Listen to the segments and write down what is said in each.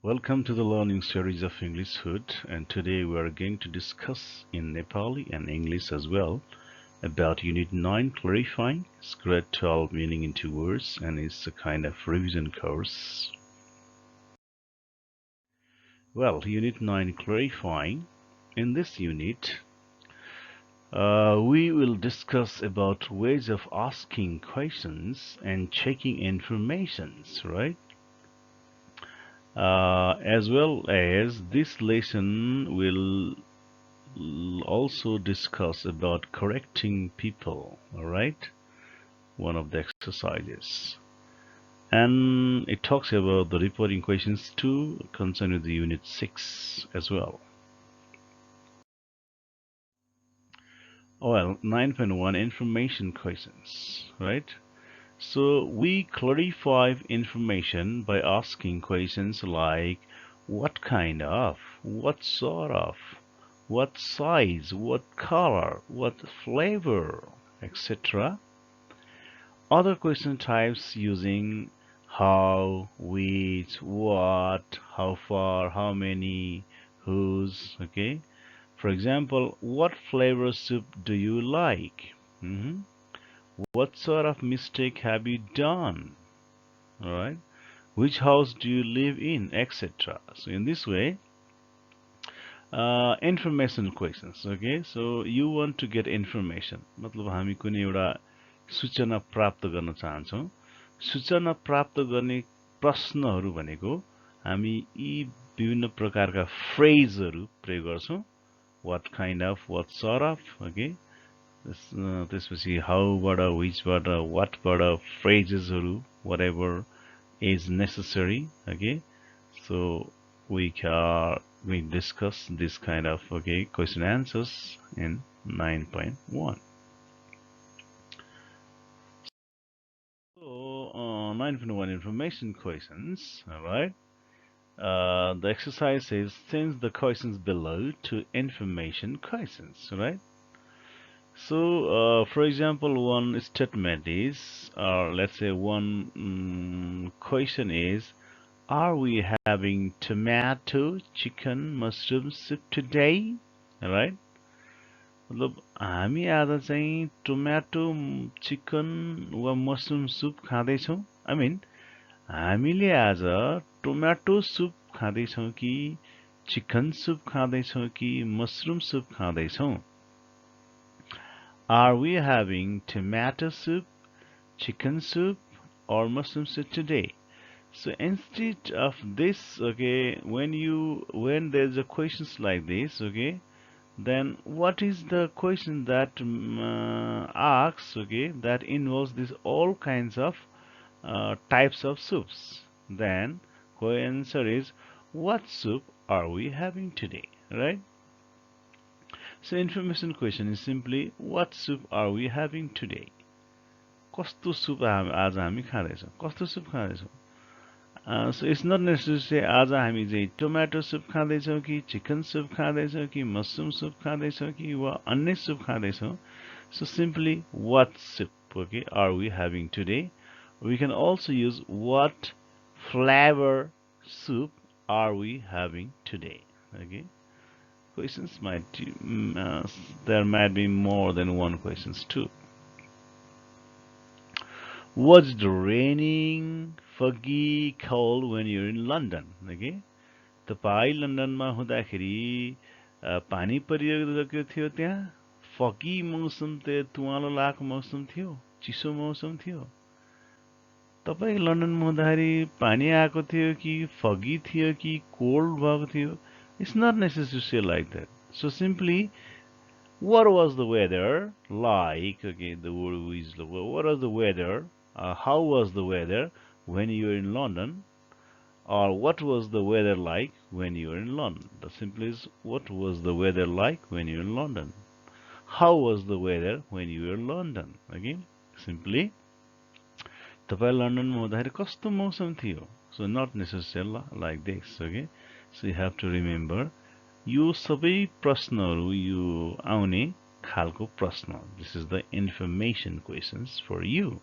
Welcome to the learning series of Englishwood, and today we are going to discuss in Nepali and English as well about Unit 9 clarifying. It's grade 12 meaning into words, and it's a kind of revision course. Well, Unit 9 clarifying. In this unit, we will discuss about ways of asking questions and checking informations, right? As well as this lesson will also discuss about correcting people, all right? One of the exercises. And it talks about the reporting questions too, concerning the unit 6 as well. Well, 9.1 information questions, right? So we clarify information by asking questions like what kind of, what sort of, what size, what color, what flavor, etc. Other question types using how, which, what, how far, how many, whose, okay? For example, what flavor soup do you like? What sort of mistake have you done? All right. Which house do you live in, etc. So in this way, information questions. Okay, so you want to get information. मतलब हामी कुनै एउटा सूचना प्राप्त गर्न चाहन्छौँ. सूचना प्राप्त गर्ने प्रश्नहरू भनेको हामी यी विभिन्न प्रकारका फ्रेजहरू प्रयोग गर्छौँ. What kind of, what sort of, okay. त्यसपछि howबाट, whichबाट, whatबाट phrasesहरू, whatever is necessary, okay. So we discuss this kind of question answers in 9.1. So 9.1 information questions, all right. The exercise says change the questions below to information questions, right? So for example, one statement is, or let's say one question is, are we having tomato, chicken, mushroom soup today? Alright? मतलब हामी आज चाहिँ tomato, chicken वा mushroom soup खाँदैछौँ. I mean, हामीले आज tomato सुप खाँदैछौँ कि chicken soup खाँदैछौँ कि मसरुम सुप खाँदैछौँ. Are we having tomato soup, chicken soup, or mushroom soup today? So instead of this, okay, when there's a questions like this, okay, then what is the question that asks, okay, that involves this all kinds of types of soups? Then the answer is, what soup are we having today, right? So information question is simply, what soup are we having today? कस्तो सुप आज हामी खाँदैछौँ, कस्तो सुप खाँदैछौँ. So it's not necessary to say आज हामी चाहिँ tomato सुप खाँदैछौँ कि chicken soup खाँदैछौँ कि मसरुम सुप खाँदैछौँ कि वा अन्य सुप खाँदैछौँ. So simply what soup, okay, are we having today? We can also use what flavor soup are we having today, okay. Questions might there might be more than one questions too. Was it raining, foggy, cold when you're in London? Okay, तपाईं लन्डनमा हुँदाखेरि पानी परिरहेको थियो त्यहाँ, foggy मौसम तुवालो लागेको मौसम थियो, चिसो मौसम थियो. तपाईं लन्डनमा हुँदाखेरि पानी आएको थियो कि foggy थियो कि cold भएको थियो. It's not necessary to say like that. So simply, what was the weather like? Okay, the word is what was the weather? How was the weather when you were in London? Or what was the weather like when you were in London? The simple is, what was the weather like when you were in London? How was the weather when you were in London? Okay, simply, तपाईं लन्डनमा हुँदाखेरि कस्तो मौसम थियो? So not necessarily like this, okay. So you have to remember, यो सबै प्रश्नहरू यो आउने खालको प्रश्न. This is the information questions for you.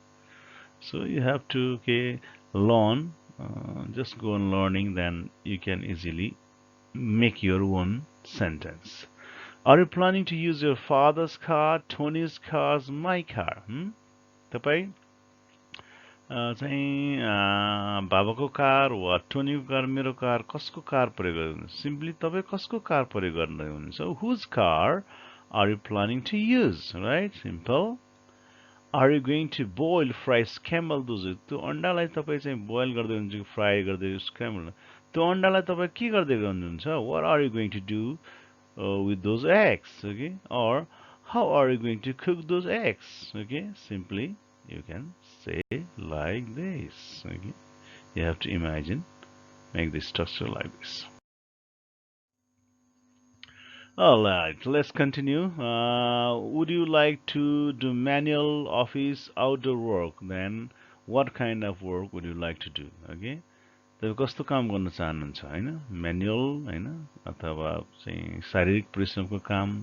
So you have to learn Just go on learning, then you can easily make your own sentence. Are you planning to use your father's car, Tony's car, my car? तपाईँ चाहिँ बाबाको car वा टोनीको car, मेरो car, कसको car प्रयोग गर्नुहुन्छ? Simply तपाईँ कसको कार प्रयोग गर्दै हुनुहुन्छ? Whose car are you planning to use? Right? Simple. Are you going to boil, fry, scramble those? त्यो अन्डालाई तपाईँ चाहिँ बोइल गर्दै हुनुहुन्छ कि फ्राई गर्दै स्क्रैम्बल? त्यो अन्डालाई तपाईँ के गर्दै गर्नुहुन्छ? What are you going to do with those eggs? Okay? Or how are you going to cook those eggs? Okay? Simply you can say like this. Okay? You have to imagine, make the structure like this. Alright, let's continue. Would you like to do manual, office, outdoor work? Then what kind of work would you like to do? Okay? तपाईँ कस्तो काम गर्न चाहनुहुन्छ हैन? Manual हैन, अथवा चाहिँ शारीरिक परिश्रमको काम,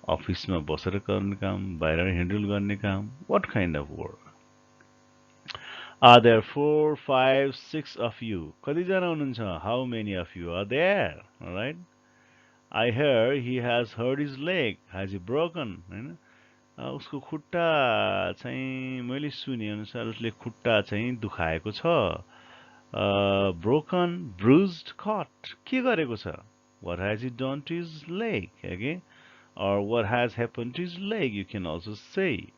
अफिसमा बसेर गर्ने काम, बाहिर ह्यान्डल गर्ने काम? What kind of work? Are there 4, 5, 6 of you? कतिजना हुनुहुन्छ? How many of you are there? Alright? I hear he has hurt his leg. Has he broken? हैन? उसको खुट्टा चाहिँ मैले सुने अनुसार उसले खुट्टा चाहिँ दुखाएको छ. Broken, bruised, cut. के गरेको छ? What has he done to his leg? Okay? Or what has happened to his leg? You can also say.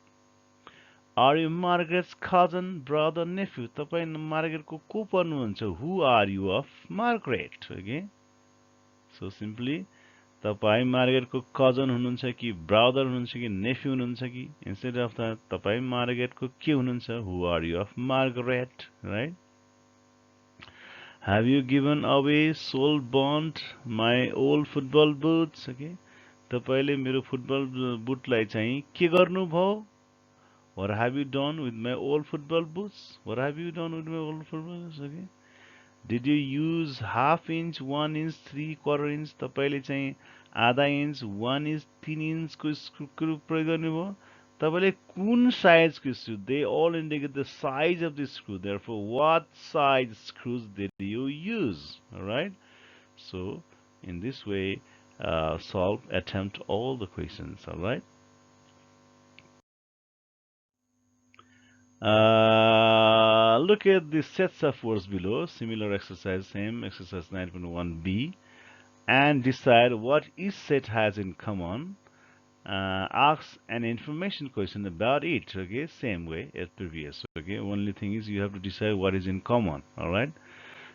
Are you Margaret's cousin, brother, nephew? तपाईँ मार्गरेटको को पर्नुहुन्छ? Who are you of Margaret? Okay? So simply, तपाईँ मार्गरेटको cousin हुनुहुन्छ कि brother हुनुहुन्छ कि नेफ्यू हुनुहुन्छ कि? Instead of that, तपाईँ मार्गरेटको के हुनुहुन्छ? Who are you of Margaret? Right? Have you given away, sold, bought my old football boots? Okay? तपाईले मेरो फुटबल बुटलाई चाहिँ के गर्नुभयो? What have you done with my old football boots? What have you done with my old football boots? Okay? Did you use half inch, 1 inch, 3/4 inch? तपाईले चाहिँ आधा inch, 1 inch, 3 inch को screw प्रयोग गर्नुभयो? तपाईँले कुन साइजको screw? They all indicate the size of the screw. Therefore, what size screws did you use? Alright? So, in this way, attempt all the questions. Alright? Look at the sets of words below. Similar exercise, same exercise 9.1b, and decide what each set has in common. Ask an information question about it. Okay, same way as previous. Okay, only thing is you have to decide what is in common. All right.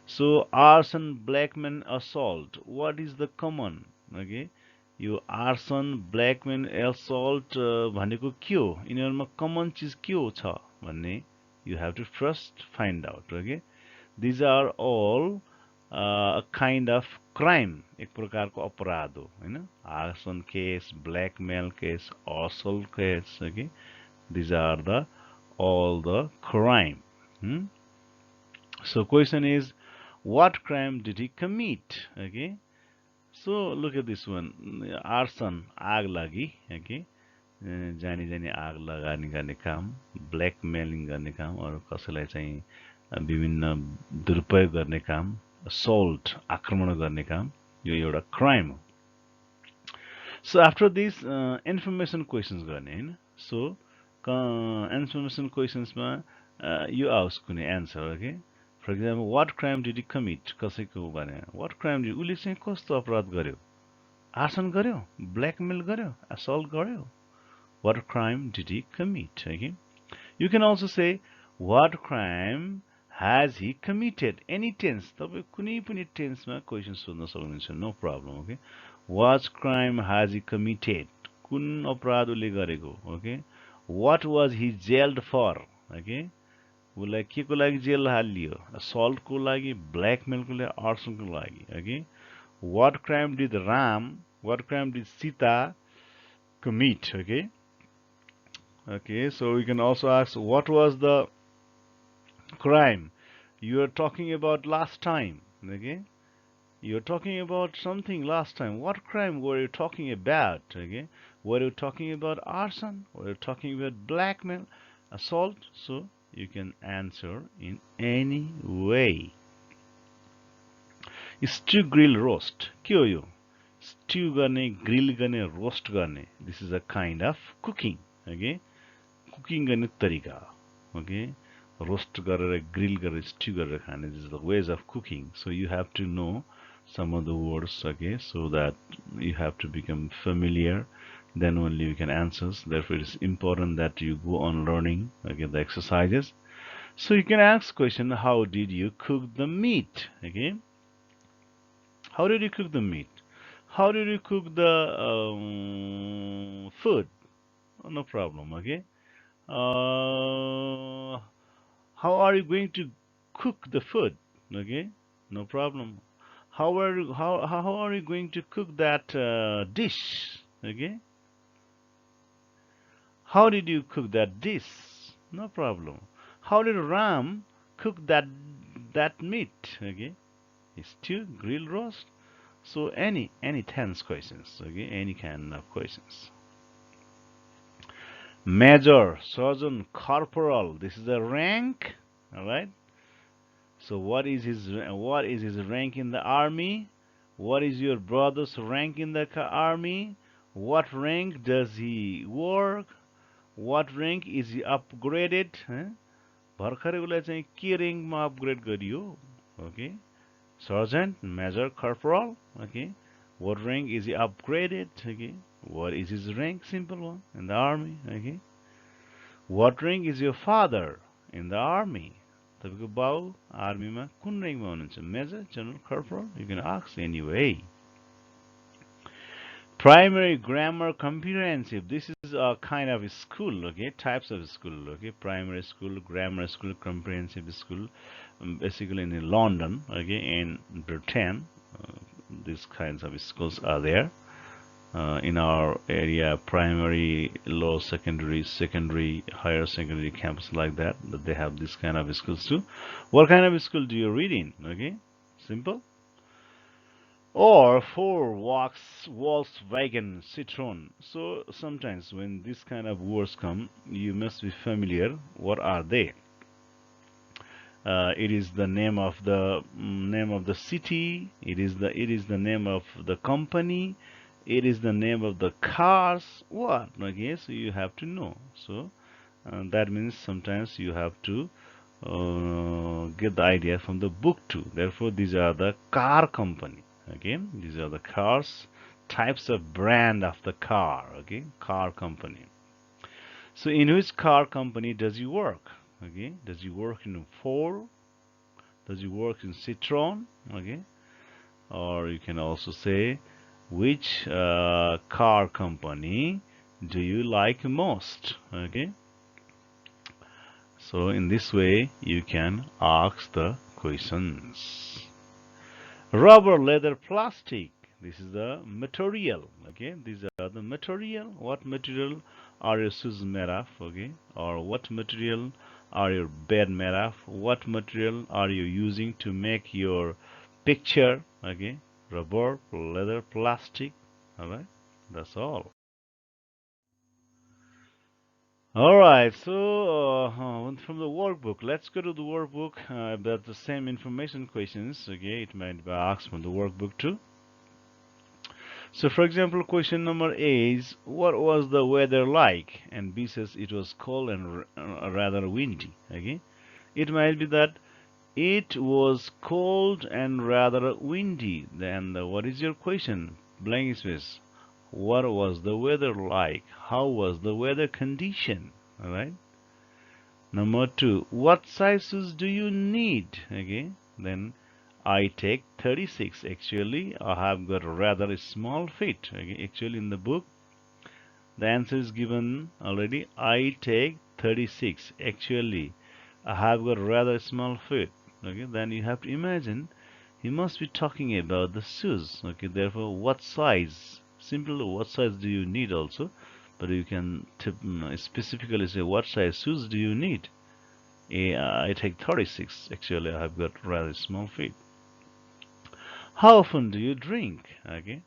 So arson, blackmail, assault. What is the common? Okay. यो arson, blackmail, assault भनेको के हो? यिनीहरुमा कमन चीज के हो छ भन्ने you have to first find out. Okay, these are all a kind of crime. एक प्रकारको अपराध हो हैन? Arson case, blackmail case, assault case. Okay, these are all the crime. So question is, what crime did he commit? Okay. So look at this one. Arson, आग लागि. Okay. जानी जानी आग लगानी गर्ने काम, ब्ल्याकमेलिङ गर्ने काम, अरु कसैलाई चाहिँ विभिन्न दुरुपयोग गर्ने काम, assault, आक्रमण गर्ने काम, यो एउटा crime हो. So after this information questions गर्ने हैन? So information questions मा you ask कुनै answer. Okay? For example, what crime did he commit? कसैको भने what crime did उले चाहिँ कस्तो अपराध गर्यो? आर्सन गर्यो, ब्ल्याकमेल गर्यो, assault गर्यो. What crime did he commit? Okay? You can also say, what crime has he committed? Any tense. तपाईं कुनै पनि tense मा question सोध्न सक्नुहुन्छ. No problem. Okay? What crime has he committed? कुन अपराध उले गरेको? Okay? What was he jailed for? Okay? उलाई के को लागि जेल हालियो? Assault को लागि, blackmail को लागि, arson को लागि. Okay? What crime did Ram, what crime did Sita commit? Okay? Okay, so we can also ask, what was the crime you are talking about last time? Okay, you're talking about something last time. What crime were you talking about? Okay, were you talking about arson? Were you talking about blackmail, assault? So you can answer in any way. Stew, grill, roast. के हो यो? Stew गर्ने, grill गर्ने, roast गर्ने. This is a kind of cooking. Okay? Cooking गर्ने तरिका. Okay? Roast गरेर, grill गरेर, stew गरेर खाने. This is the ways of cooking. So you have to know some of the words. Okay? So that you have to become familiar. Then only you can answer. Therefore, it is important that you go on learning. Okay? The exercises. So you can ask question, how did you cook the meat? Okay? How did you cook the meat? How did you cook the food? Oh, no problem, okay? How are you going to cook the food? Okay? No problem. How are you going to cook that dish? Okay? How did you cook that dish? No problem. How did Ram cook that meat? Okay? Stew, grill, roast. So any tense questions, okay, any kind of questions. Major, sergeant, corporal. This is the rank, all right. So what is his rank in the army? What is your brother's rank in the army? What rank does he work? What rank is he upgraded? भर्खरै उसलाई चाहिँ के रेङ्कमा upgrade गरियो? Okay. Sergeant, Major, Corporal, okay. What rank is he upgraded? Okay. What is his rank? Simple one. In the army, okay. What rank is your father in the army? तपाईँको बाउ आर्मीमा कुन रेङ्कमा हुनुहुन्छ? Major, General, Corporal. You can ask anyway. Primary, grammar, comprehensive. This is a kind of school, okay. Types of school, okay. Primary school, grammar school, comprehensive school. Basically in London, okay, in Britain, these kinds of schools are there. In our area, primary, lower secondary, secondary, higher secondary campus like that they have this kind of schools too. What kind of school do you read in? Okay, simple. Or for Volkswagen, Citroen. So sometimes when this kind of words come, you must be familiar. What are they? It is the name of the city. It is the name of the company. It is the name of the cars. What? Okay, so you have to know. So that means sometimes you have to get the idea from the book too. Therefore, these are the car company. Okay, these are the cars, types of brand of the car. Okay, car company. So in which car company does he work? Okay, does he work in Ford? Does he work in Citroen? Okay, or you can also say, which car company do you like most? Okay, so in this way you can ask the questions. Rubber, leather, plastic. This is the material. Okay, these are the material. What material are your shoes made of? Okay, or what material are your bed made of? What material are you using to make your picture? Okay, rubber, leather, plastic. All right, that's all. All right, so from the workbook, let's go to the workbook. About the same information questions. Okay, it might be asked from the workbook too. So for example, question number A is, what was the weather like? And B says it was cold and rather windy. Okay, it might be that it was cold and rather windy. Then what is your question? Blank space. What was the weather like? How was the weather condition? All right. Number 2, what sizes do you need? Okay, then I take 36. Actually, I have got rather small feet. Okay, actually in the book, the answer is given already. I take 36. Actually, I have got rather small feet. Okay, then you have to imagine he must be talking about the shoes. Okay, therefore, what size? Simply, what size do you need also? But you can specifically say, what size shoes do you need? I take 36. Actually, I have got rather small feet. How often do you drink? Okay.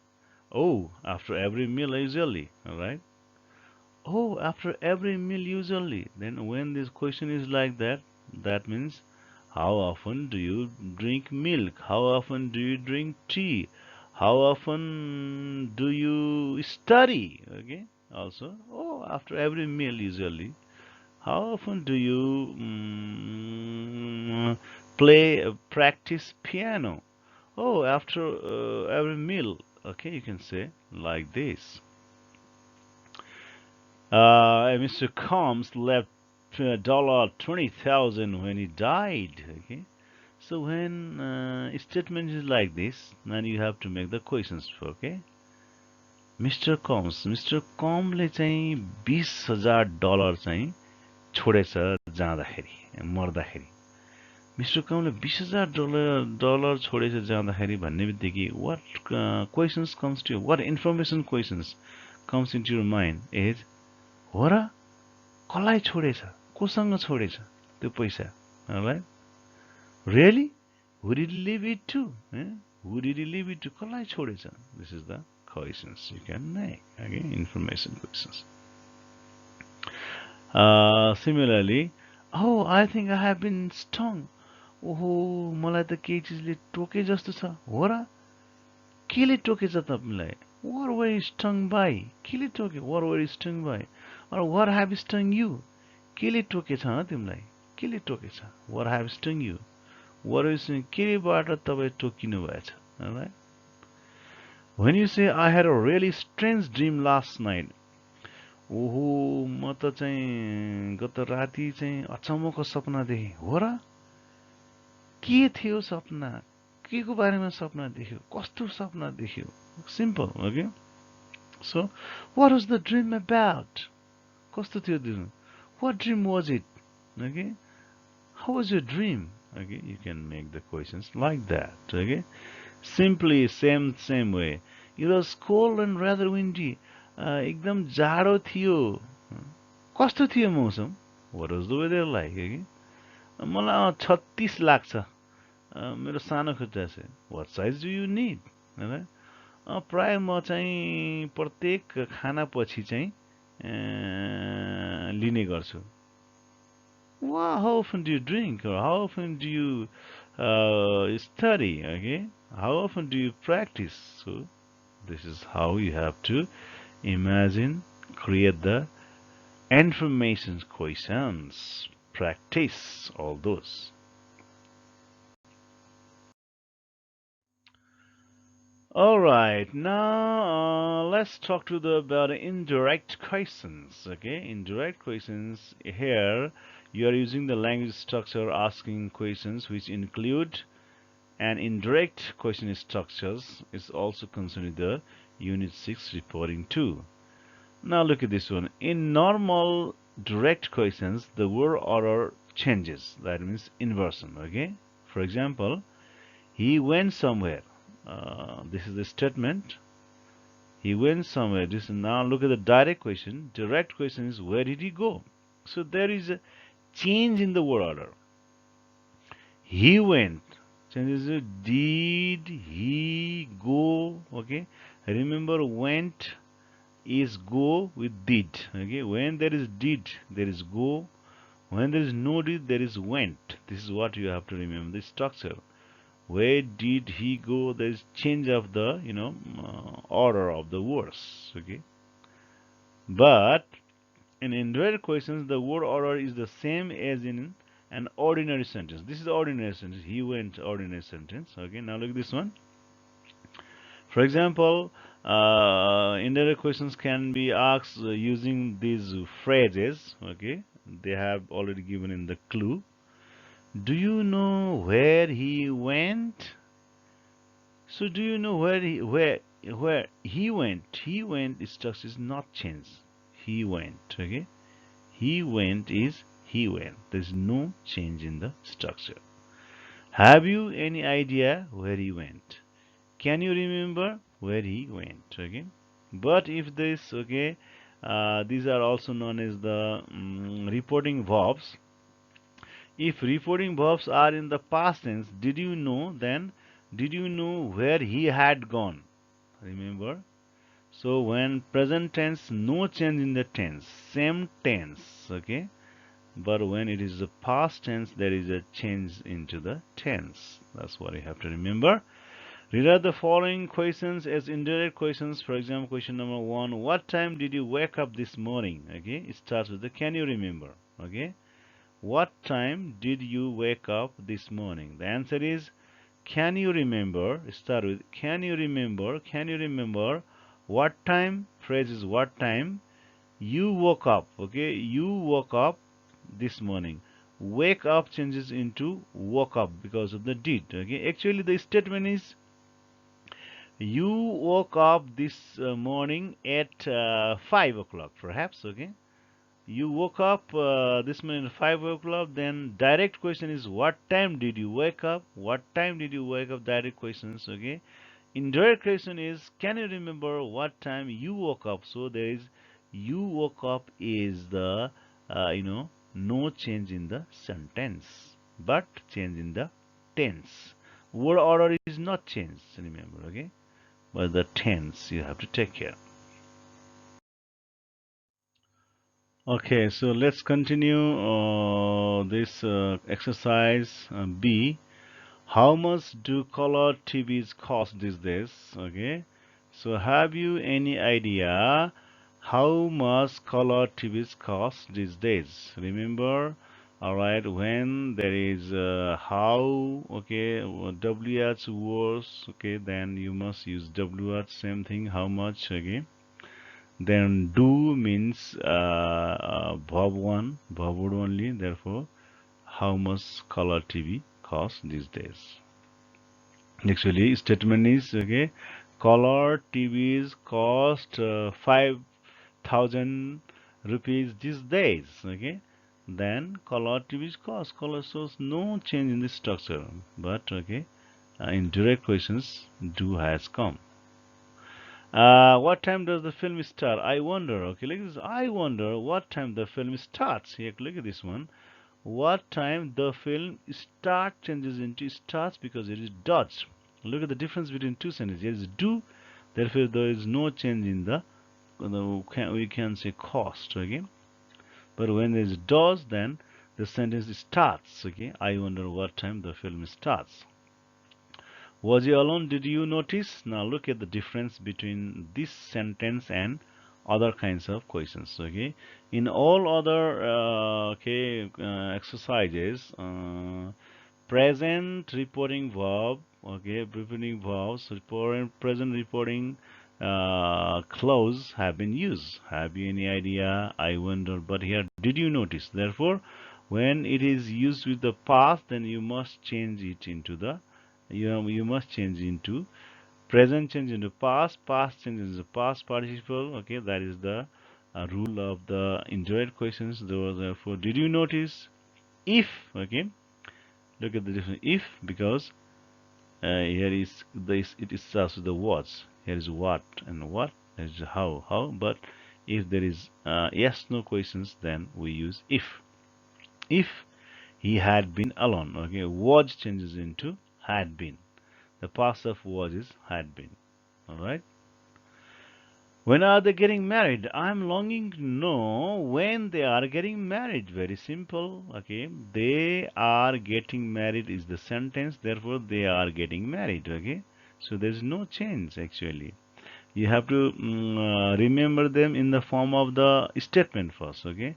Oh, after every meal usually. All right. Oh, after every meal usually. Then when this question is like that, that means how often do you drink milk? How often do you drink tea? How often do you study? Okay. Also, oh, after every meal usually. How often do you play practice piano? Oh, after every meal. Okay, you can say like this. Mr. Combs left $20,000 when he died. Okay, so when statement is like this, then you have to make the questions. Okay, Mr. Combsले चाहिँ $20,000 चाहिँ छोडेछ जाँदाखेरि मर्दाखेरि mister कमले $20,000 छोडेछ जाँदाखेरि भन्ने बित्तिकै what questions comes to you, what information questions comes into your mind is हो र कसलाई छोडेछ कोसँग छोडेछ त्यो पैसा right really who did he leave it to who did he leave it to कसलाई छोडेछ this is the questions you can make again information questions. Similarly, oh, I think I have been stung. ओहो मलाई त केही चिजले टोके जस्तो छ हो र केले टोकेछ तपाईलाई what were you stung by केले टोके what were you stung by or what have stung you केले टोकेछ तिमीलाई केले टोकेछ what have stung you what is केबाट तपाई टोकिनु भएछ right when you say I had a really strange dream last night ओहो म त चाहिँ गत राति चाहिँ अचम्मको सपना देखेँ हो र के थियो सपना के को बारेमा सपना देख्यो कस्तो सपना देख्यो simple okay so what was the dream about कस्तो थियो dream what dream was it okay how was your dream okay you can make the questions like that okay simply same way it was cold and rather windy एकदम जाडो थियो कस्तो थियो मौसम what was the weather like okay मलाई 36 लाग्छ मेरो सानो खुट्टा छ what size do you need हैन प्राय म चाहिँ प्रत्येक खाना पछि चाहिँ लिने गर्छु how often do you drink or how often do you study okay how often do you practice so this is how you have to imagine create the information questions practice all those. All right, now let's talk to about indirect questions. Okay, indirect questions. Here, you are using the language structure asking questions which include an indirect question structures is also considered the Unit 6 reporting 2. Now look at this one. In normal direct questions, the word order changes. That means inversion. Okay. For example, he went somewhere. This is the statement. He went somewhere. This now look at the direct question. Direct question is where did he go? So there is a change in the word order. He went. Changes to did he go? Okay. Remember went is go with did. Okay. When there is did, there is go. When there is no did, there is went. This is what you have to remember. The structure. Where did he go? There is change of the order of the words. Okay. But in indirect questions, the word order is the same as in an ordinary sentence. This is ordinary sentence. He went ordinary sentence. Okay. Now look at this one. For example, indirect questions can be asked using these phrases. Okay. They have already given in the clue. Do you know where he went? So do you know where he went? He went structure is not changed. He went. Okay. He went is he went. There's no change in the structure. Have you any idea where he went? Can you remember where he went? Okay. But if this okay, these are also known as the reporting verbs. If reporting verbs are in the past tense, did you know? Then did you know where he had gone? Remember? So when present tense, no change in the tense, same tense, okay? But when it is the past tense, there is a change into the tense. That's what you have to remember. Read out the following questions as indirect questions. For example, question number 1, what time did you wake up this morning? Okay, it starts with the can you remember? Okay, what time did you wake up this morning? The answer is can you remember? Start with can you remember? Can you remember what time? Phrase is what time you woke up. Okay, you woke up this morning. Wake up changes into woke up because of the did. Okay, actually the statement is you woke up this morning at 5 o'clock, perhaps. Okay, you woke up this morning at 5 o'clock. Then direct question is what time did you wake up? What time did you wake up? Direct questions. Okay, indirect question is can you remember what time you woke up? So there is you woke up is the no change in the sentence but change in the tense. Word order is not changed, remember. Okay, but the tense you have to take care. Okay, so let's continue this exercise B. How much do color TVs cost these days? Okay, so have you any idea how much color TVs cost these days? Remember, all right, when there is how, okay, WH words, okay, then you must use WH, same thing, how much, okay. Then do means verb one, verb word only, therefore, how much color TV costs these days? Actually, statement is okay. Color TVs cost 5,000 rupees these days. Okay, then color TVs cost color shows no change in the structure. But okay, in direct questions, do has come. What time does the film start? I wonder. Okay, look at this. I wonder what time the film starts. Here, look at this one. What time the film start changes into starts because it is does. Look at the difference between two sentences. There is do, therefore there is no change in the we can say cost. Okay, but when there is does, then the sentence starts. Okay, I wonder what time the film starts. Was he alone? Did you notice? Now look at the difference between this sentence and other kinds of questions. Okay, in all other exercises, present reporting verb, okay, reporting verbs, present reporting clause have been used. Have you any idea? I wonder. But here, did you notice? Therefore, when it is used with the past, then you must change it into the you must change into present change into past, past change into past participle. Okay, that is the rule of the indirect questions. Therefore, did you notice? If, okay, look at the difference. If, because here is this, it starts with the words. Here is what and what. There is how. But if there is yes no questions, then we use if. If he had been alone, okay, was changes into had been. The past of was is had been. All right. When are they getting married? I'm longing to know when they are getting married. Very simple. Okay. They are getting married is the sentence. Therefore, they are getting married. Okay. So there's no change actually. You have to remember them in the form of the statement first. Okay.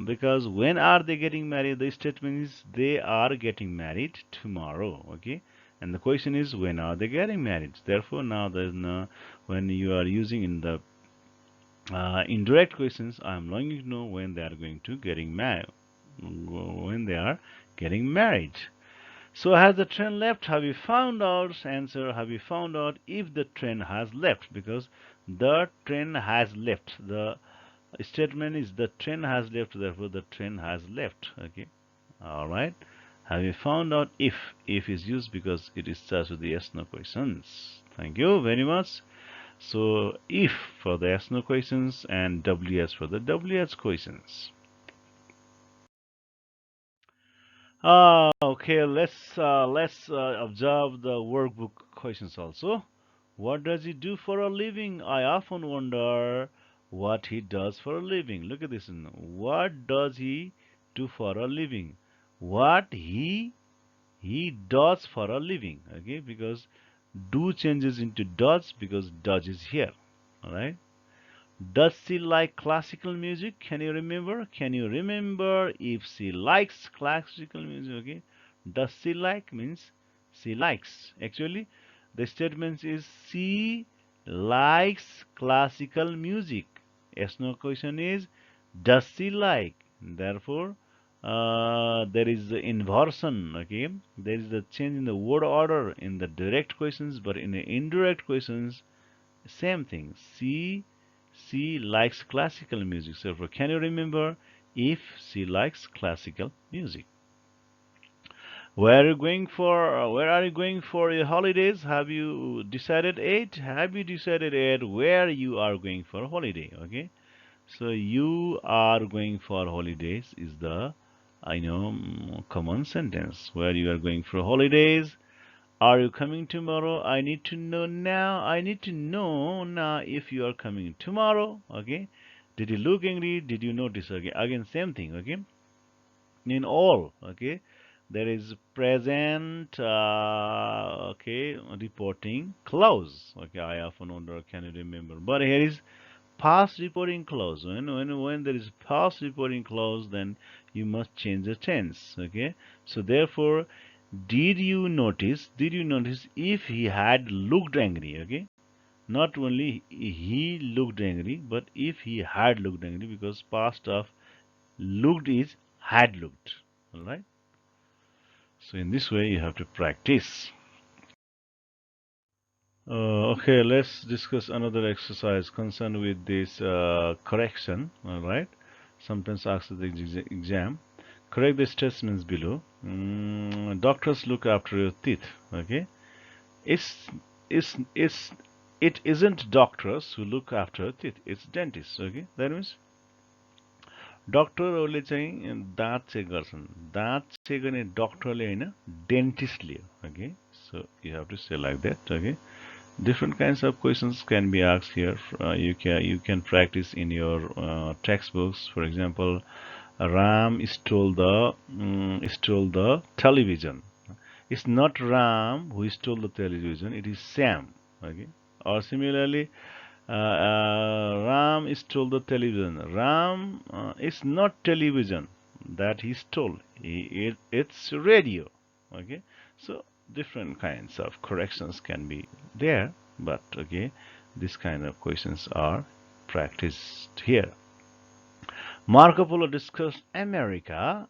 Because when are they getting married? The statement is they are getting married tomorrow. Okay, and the question is when are they getting married? Therefore, now there's no when you are using in the indirect questions. I am longing to know when they are going to getting married. When they are getting married. So has the train left? Have you found out? Answer: have you found out if the train has left? Because the train has left. The statement is the train has left, therefore the train has left. Okay, all right. Have you found out if is used because it is starts with the yes no questions. Thank you very much. So if for the yes no questions and ws for the ws questions. Okay, let's observe the workbook questions also. What does he do for a living? I often wonder what he does for a living. Look at this. What does he do for a living? What he does for a living. Okay, because do changes into does because does is here. All right. Does she like classical music? Can you remember? Can you remember if she likes classical music? Okay. Does she like means she likes. Actually, the statement is she likes classical music. Yes, no question is does she like? Therefore, there is the inversion. Okay. There is the change in the word order in the direct questions, but in the indirect questions, same thing. She likes classical music. So, can you remember if she likes classical music? Where are you going for? Where are you going for your holidays? Have you decided it? Have you decided it? Where you are going for holiday? Okay. So you are going for holidays is the I know common sentence. Where you are going for holidays. Are you coming tomorrow? I need to know now. I need to know now if you are coming tomorrow. Okay. Did you look angry? Did you notice? Okay. Again, same thing. Okay. In all. Okay. There is present. Okay. Reporting clause. Okay. I often wonder, can you remember? But here is past reporting clause. When there is past reporting clause, then you must change the tense. Okay. So therefore, did you notice if he had looked angry? Okay. Not only he looked angry, but if he had looked angry, because past of looked is had looked. All right. So in this way, you have to practice. Okay, let's discuss another exercise concerned with this correction. All right. Sometimes asked at the exam. Correct the statements below. Doctors look after your teeth. Okay. It's, it's, it isn't doctors who look after teeth. It's dentists. Okay. That means डक्टरहरूले चाहिँ दाँत check गर्छन् दाँत check गर्ने डक्टरले होइन डेन्टिस्टले हो okay so you have to say like that okay different kinds of questions can be asked here. You can practice in your textbooks. For example, Ram stole the television. It's not Ram who stole the television. It is Sam. Okay. Or similarly, Ram stole the television. Ram is not television that he stole. It's radio. Okay. So different kinds of corrections can be there, but okay, this kind of questions are practiced here. Marco Polo discussed America.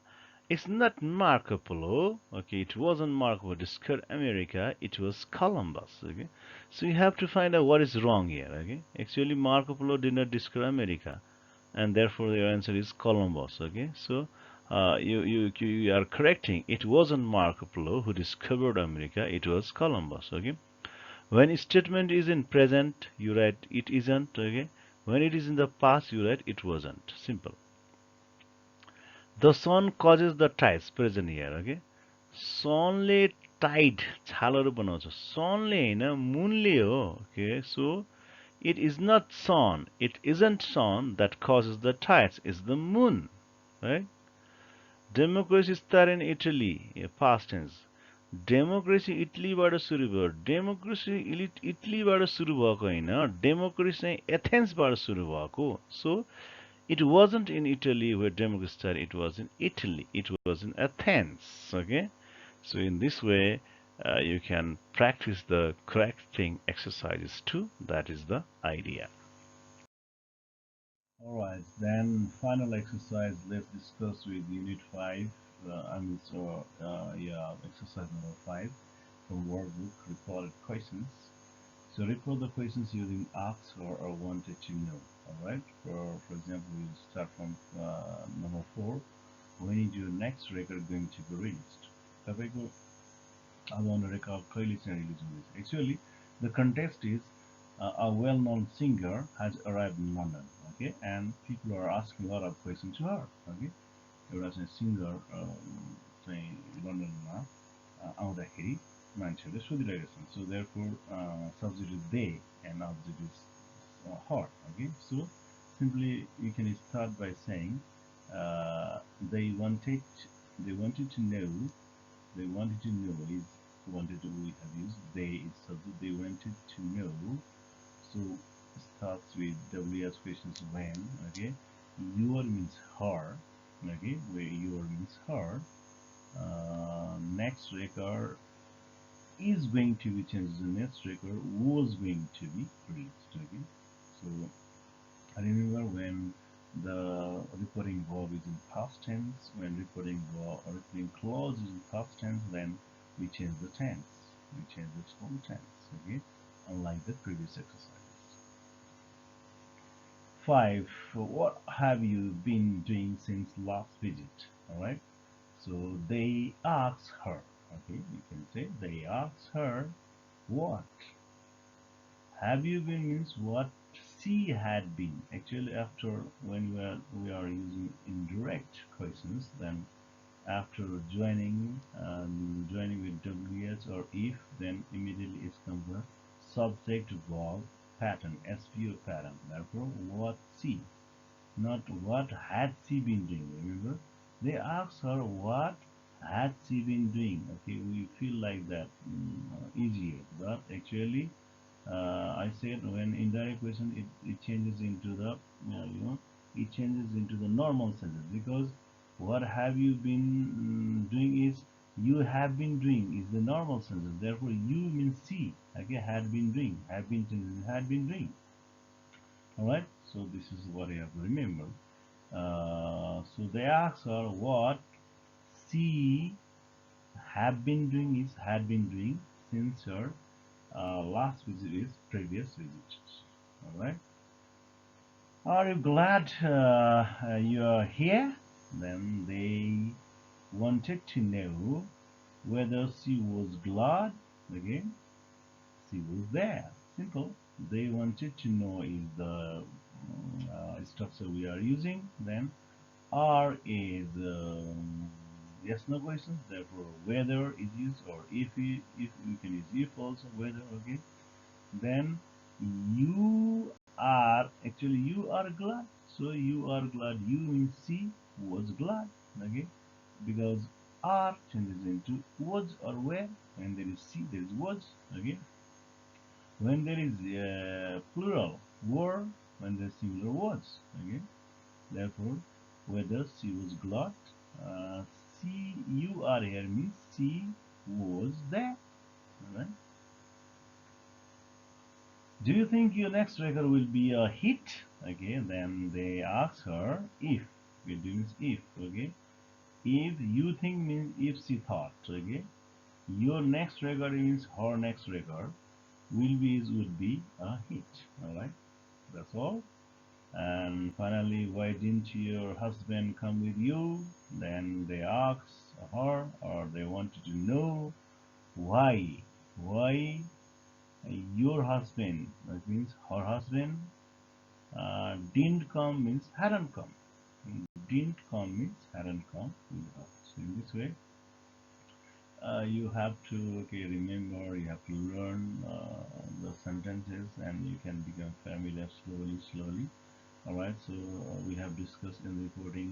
It's not Marco Polo. Okay, it wasn't Marco Polo discovered America. It was Columbus. Okay, so you have to find out what is wrong here. Okay, actually Marco Polo did not discover America, and therefore your answer is Columbus. Okay, so you are correcting. It wasn't Marco Polo who discovered America. It was Columbus. Okay, when a statement is in present, you write it isn't. Okay, when it is in the past, you write it wasn't. Simple. The sun causes the tides present here. Okay, sunले tide छालहरू बनाउँछ sunले हैन moonले हो. Okay, so it is not sun, it isn't sun that causes the tides, it's the moon, right? Democracy started in Italy, past tense. Democracy इटलीबाट सुरु भयो. Democracy इटलीबाट सुरु भएको होइन, डेमोक्रेसी चाहिँ एथेन्सबाट सुरु भएको. सो it wasn't in Italy where democracy started, it was in Italy, it was in Athens. Okay, so in this way you can practice the correcting exercises too. That is the idea. Alright, then final exercise, let's discuss with Unit 5, exercise number 5 from Workbook Recorded Questions. So record the questions using asked or wanted to know. Alright, for example, we start from number 4. When is your next record going to be released? तपाईँको अब आउने record कहिले चाहिँ release हुँदैछ? Actually, the context is a well-known singer has arrived in London, okay, and people are asking a lot of questions to her, okay. एउटा चाहिँ singer चाहिँ लन्डनमा आउँदाखेरि mentioned should direction. So therefore, subject is they and object is her. Okay. So simply you can start by saying uh, they wanted they wanted to know they wanted to know is wanted to we have used they is subject. They wanted to know. So starts with WS questions when. Okay. Your means her. Okay. Where your means her. Next record is going to be changed. The next record was going to be reached. Okay. So remember when the reporting verb is in past tense, when reporting verb or reporting clause is in past tense, then we change the tense. We change the whole tense. Okay. Unlike the previous exercises. 5. What have you been doing since last visit? Alright. So they ask her. Okay, you can say they ask her what have you been means what she had been. Actually, after when we are using indirect questions, then after joining with WH or if, then immediately it comes the subject verb pattern, SVO pattern. Therefore, what she, not what had she been doing. Remember, they asked her what had she been doing. Okay, we feel like that easier, but actually I said when indirect question it changes into the it changes into the normal sentence, because what have you been doing is you have been doing is the normal sentence. Therefore, you means see. Okay, had been doing, have been doing, had been doing. All right. So this is what you have to remember. So they ask her what she have been doing is had been doing since her last visit is previous visit. All right. Are you glad you are here? Then they wanted to know whether she was glad. Again, she was there. Simple. They wanted to know is the structure we are using. Then R is yes no questions. Therefore, whether is used, or if you can use if also whether. Okay. Then you are actually you are glad. So you are glad. You means she was glad. Okay, because are changes into was or were. When there is she, there is was. Okay, when there is plural were, when there is singular was. Okay, therefore whether she was glad. Uh, she you are here means she was there. All right. Do you think your next record will be a hit? Okay, then they ask her if. It means if. Okay, if you think means if she thought. Okay, your next record means her next record will be would be a hit. All right, that's all. And finally, why didn't your husband come with you? Then they ask her, or they wanted to know why. Why your husband? That means her husband didn't come means hadn't come. Didn't come means hadn't come with her. So in this way, you have to remember, you have to learn the sentences, and you can become familiar slowly. All right. So we have discussed in the reporting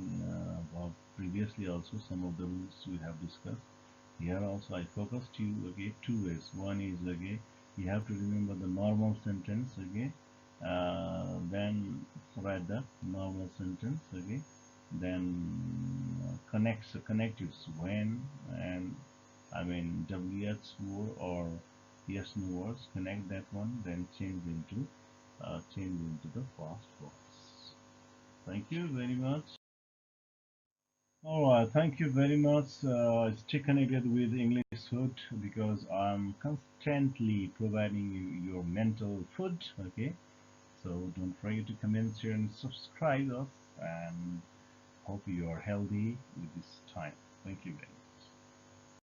about previously also some of the rules we have discussed. Here also I focused you two ways. One is you have to remember the normal sentence. Then write the normal sentence. Then connectives when and I mean WH word or yes no words, connect that one, then change into the past voice. Thank you very much. All right, thank you very much. Stay connected with Englishwood, because I'm constantly providing you your mental food. Okay, so don't forget to comment, share, and subscribe us. And hope you are healthy with this time. Thank you very much.